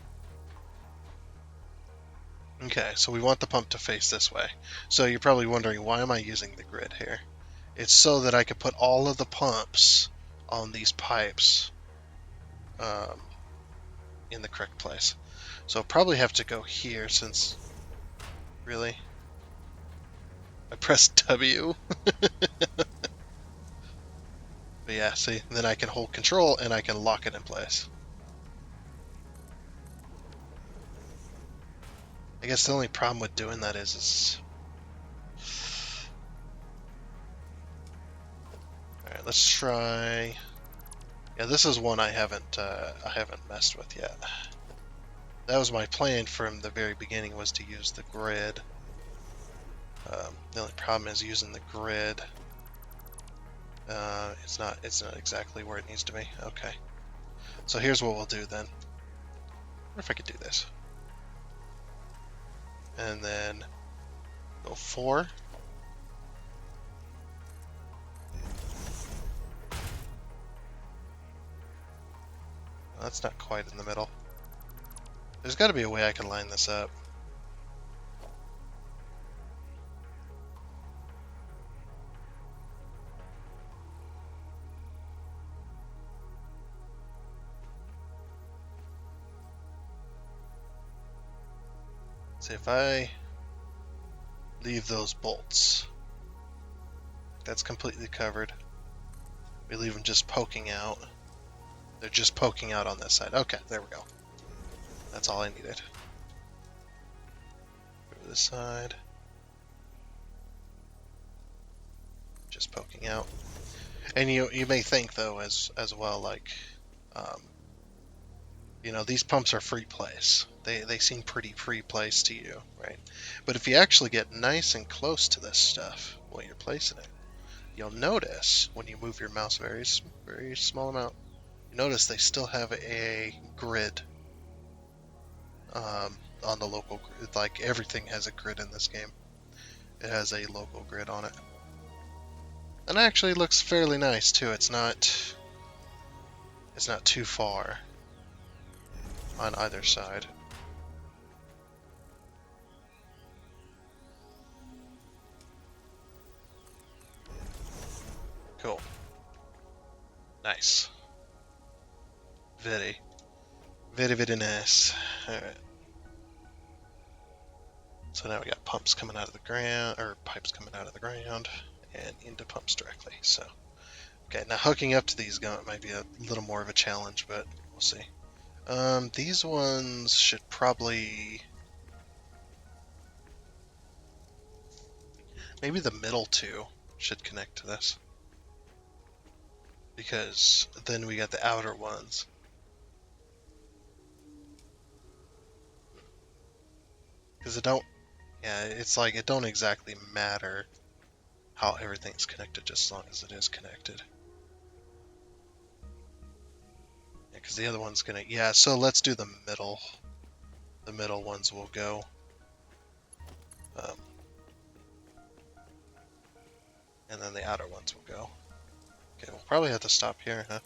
Okay, so we want the pump to face this way. So you're probably wondering, why am I using the grid here? It's so that I could put all of the pumps on these pipes in the correct place. So I'll probably have to go here since... Really? I pressed W? But yeah, see, then I can hold control and I can lock it in place. I guess the only problem with doing that is Alright, let's try... Yeah, this is one I haven't messed with yet. That was my plan from the very beginning, was to use the grid. The only problem is using the grid. It's not exactly where it needs to be. Okay. So here's what we'll do then. I wonder if I could do this. And then go 4. That's not quite in the middle. There's got to be a way I can line this up. See, if I leave those bolts, that's completely covered. We leave them just poking out. They're just poking out on this side. Okay, there we go. That's all I needed. Go to this side. Just poking out. And you may think though as well, like, you know, these pumps are free place. They seem pretty free place to you, right? But if you actually get nice and close to this stuff while you're placing it, you'll notice when you move your mouse very small amount, you notice they still have a grid on the local grid. Like everything has a grid in this game. It has a local grid on it. And it actually looks fairly nice too. It's not too far on either side. Cool. Nice. Very nice. Alright. So now we got pumps coming out of the ground, or pipes coming out of the ground, and into pumps directly. So, okay, now hooking up to these might be a little more of a challenge, but we'll see. These ones should probably... Maybe the middle two should connect to this. Because then we got the outer ones. Because it's like it don't exactly matter how everything's connected, just as long as it is connected. Yeah, because the other one's gonna... Yeah, so let's do the middle. The middle ones will go. And then the outer ones will go. Okay, we'll probably have to stop here, huh?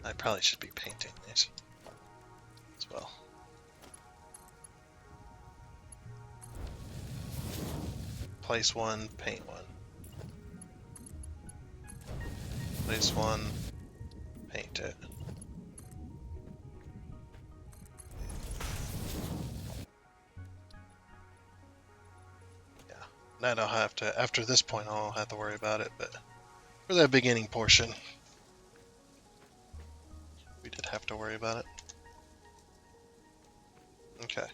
I probably should be painting these as well. Place one, paint one. Place one, paint it. Yeah, I don't have to, after this point I'll have to worry about it, but for that beginning portion, we did have to worry about it. Okay.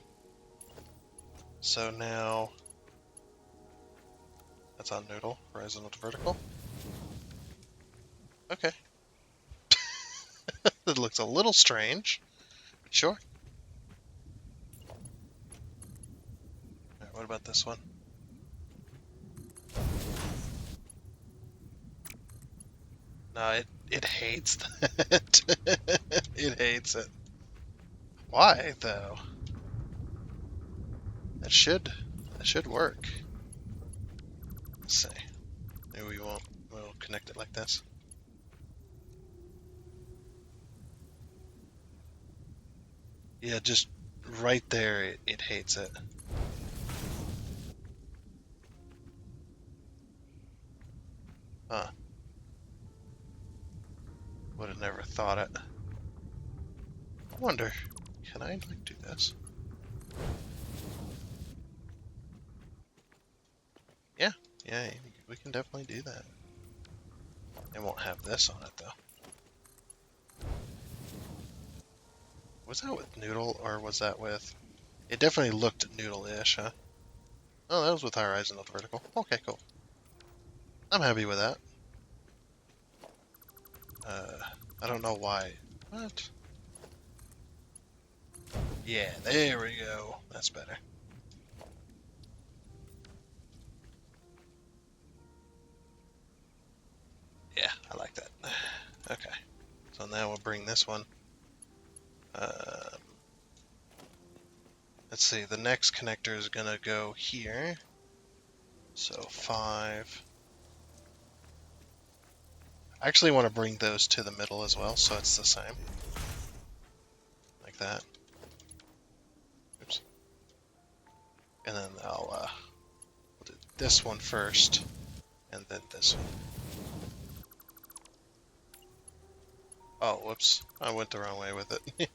So now, that's on noodle, horizontal to vertical. Okay. It looks a little strange. Sure. Alright, what about this one? No, it hates that. It hates it. Why, though? That should work. Let's see. Maybe we won't. We'll connect it like this. Yeah, just right there, it hates it. Huh. Would have never thought it. I wonder, can I like do this? Yeah, we can definitely do that. It won't have this on it though. Was that with noodle or was that with? It definitely looked noodle-ish, huh? Oh, that was with horizontal to vertical. Okay, cool. I'm happy with that. I don't know why. What? Yeah, there we go. That's better. Yeah, I like that. Okay, so now we'll bring this one. Let's see, the next connector is gonna go here. So 5. I actually want to bring those to the middle as well, so it's the same. Like that. Oops. And then we'll do this one first, and then this one. Oh, whoops. I went the wrong way with it.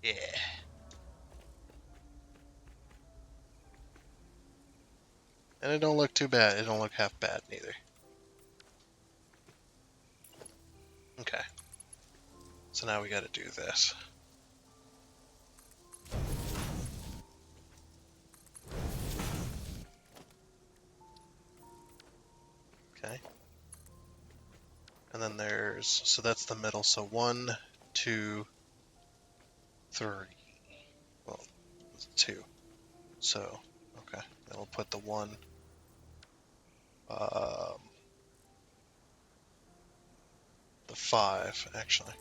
Yeah. And it don't look too bad. It don't look half bad neither. Okay. So now we gotta do this. Okay. And then there's, so that's the middle. So 1, 2, 3. Well, it's 2. So, okay. Then we'll put the 1. The 5, actually.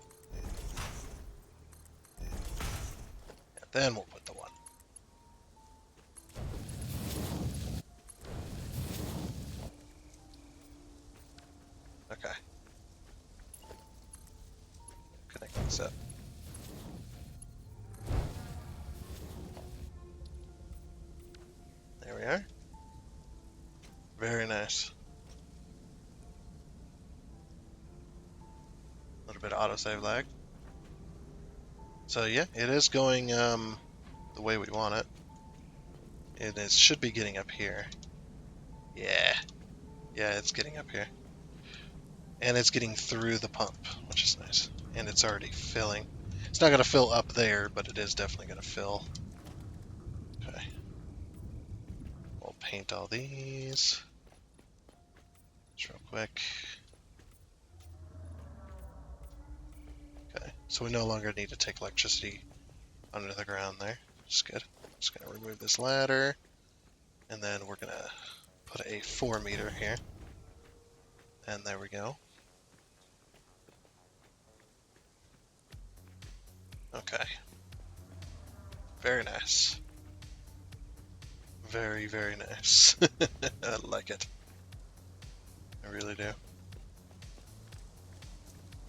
And then we'll put the 1. Okay. Connect these up. There we are. Very nice. A little bit of autosave lag. So yeah, it is going the way we want it. And it should be getting up here. Yeah. Yeah, it's getting up here. And it's getting through the pump, which is nice. And it's already filling. It's not going to fill up there, but it is definitely going to fill. Okay. We'll paint all these. Just real quick. Okay. So we no longer need to take electricity under the ground there. Which is good. Just gonna remove this ladder, and then we're gonna put a 4 meter here. And there we go. Okay. Very nice. Very, very nice. I like it. I really do.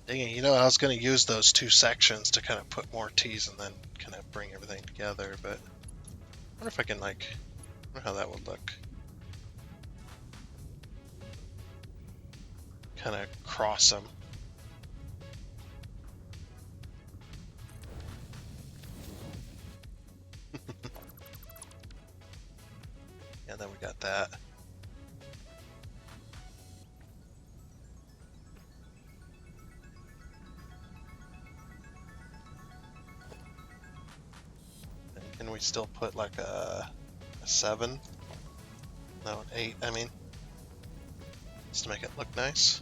Dang it, you know, I was going to use those 2 sections to kind of put more T's and then kind of bring everything together, but I wonder if I can, like, I wonder how that would look. Kind of cross them. And then we got that. And can we still put like a 7? No, an 8, I mean. Just to make it look nice.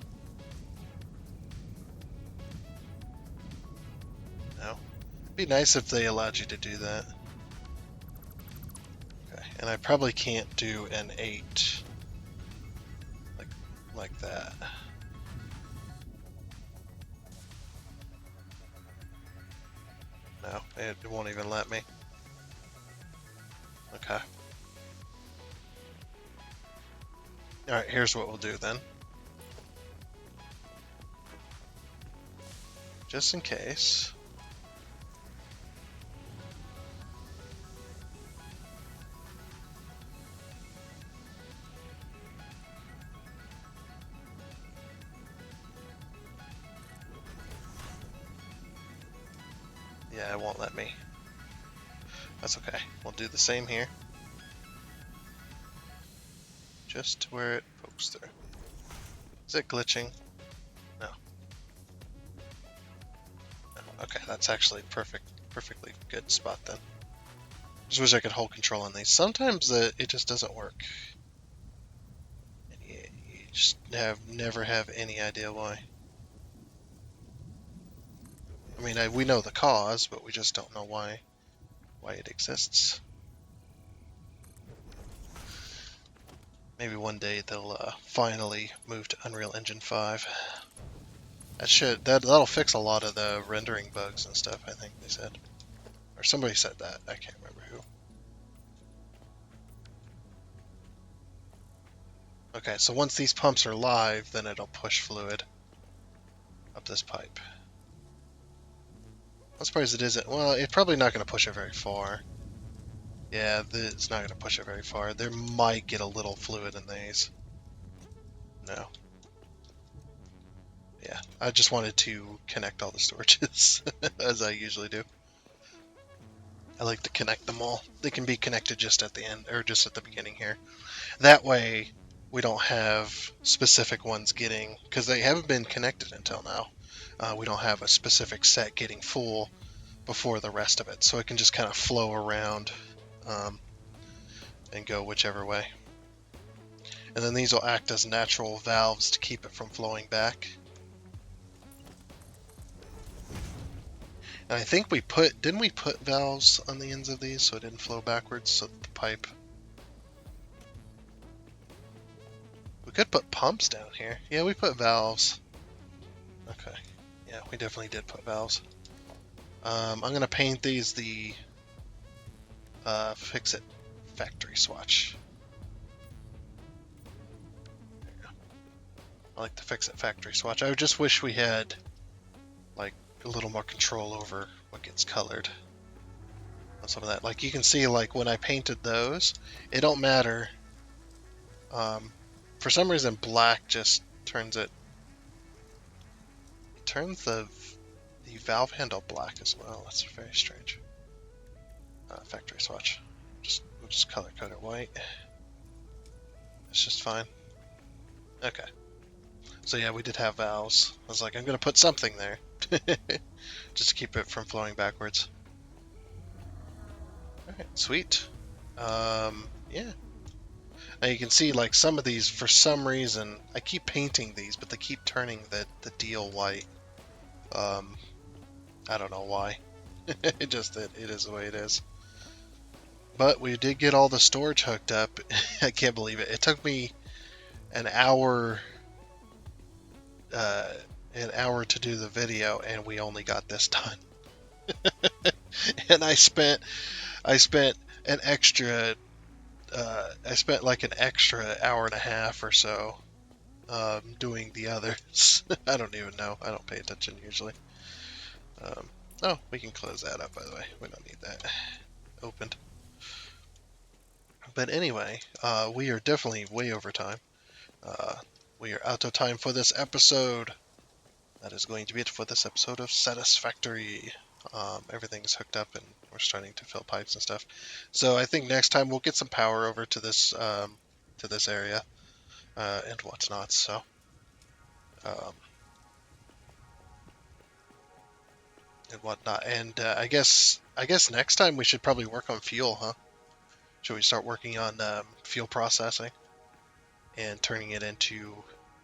No. It'd be nice if they allowed you to do that. Okay, and I probably can't do an 8 like that. No, it won't even let me. Okay. Alright, here's what we'll do then. Just in case. Yeah, it won't let me. That's okay. We'll do the same here. Just where it pokes through. Is it glitching? No. No. Okay, that's actually perfectly good spot then. Just wish I could hold control on these. Sometimes it just doesn't work. And you just never have any idea why. I mean, we know the cause, but we just don't know why it exists. Maybe one day they'll finally move to Unreal Engine 5. That'll fix a lot of the rendering bugs and stuff, I think they said. Or somebody said that, I can't remember who. Okay, so once these pumps are live, then it'll push fluid up this pipe. I'm surprised it isn't. Well, it's probably not going to push it very far. Yeah, it's not going to push it very far. There might get a little fluid in these. No. Yeah, I just wanted to connect all the storages, as I usually do. I like to connect them all. They can be connected just at the end, or just at the beginning here. That way, we don't have specific ones getting, because they haven't been connected until now. We don't have a specific set getting full before the rest of it, so it can just kind of flow around and go whichever way. And then these will act as natural valves to keep it from flowing back. And I think didn't we put valves on the ends of these so it didn't flow backwards, so the pipe... We could put pumps down here. Yeah, we put valves. Okay. Yeah, we definitely did put valves. I'm going to paint these the Fix-It factory swatch. There you go. I like the Fix-It factory swatch. I just wish we had like a little more control over what gets colored on some of that. Like you can see, like when I painted those, it don't matter. For some reason, black just turns the valve handle black as well. That's very strange. Factory swatch. We'll just color code it white. It's just fine. Okay. So yeah, we did have valves. I was like, I'm gonna put something there, just to keep it from flowing backwards. All right, sweet. Yeah. Now you can see, like, some of these, for some reason, I keep painting these, but they keep turning the deal white. I don't know why. It is the way it is. But we did get all the storage hooked up. I can't believe it. It took me an hour, uh, to do the video, and we only got this done. And I spent an extra, I spent like an extra hour and a half or so doing the others. I don't even know. I don't pay attention usually. Um, oh, we can close that up, by the way. We don't need that opened. But anyway, we are definitely way over time. Uh, we are out of time for this episode. That is going to be it for this episode of Satisfactory. Everything's hooked up and we're starting to fill pipes and stuff. So I think next time we'll get some power over to this area and whatnot. So um, and whatnot. And I guess next time we should probably work on fuel, huh? Should we start working on fuel processing and turning it into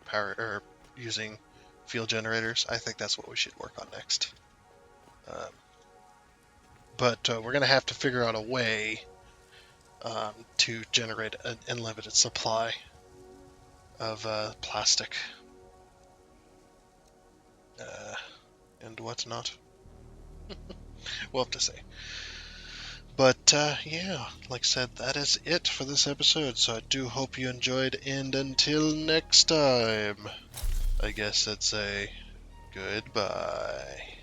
power or using fuel generators? I think that's what we should work on next. But we're going to have to figure out a way to generate an unlimited supply of plastic and whatnot. We'll have to see. But yeah, like I said, that is it for this episode. So I do hope you enjoyed, and until next time, I guess I'd say goodbye.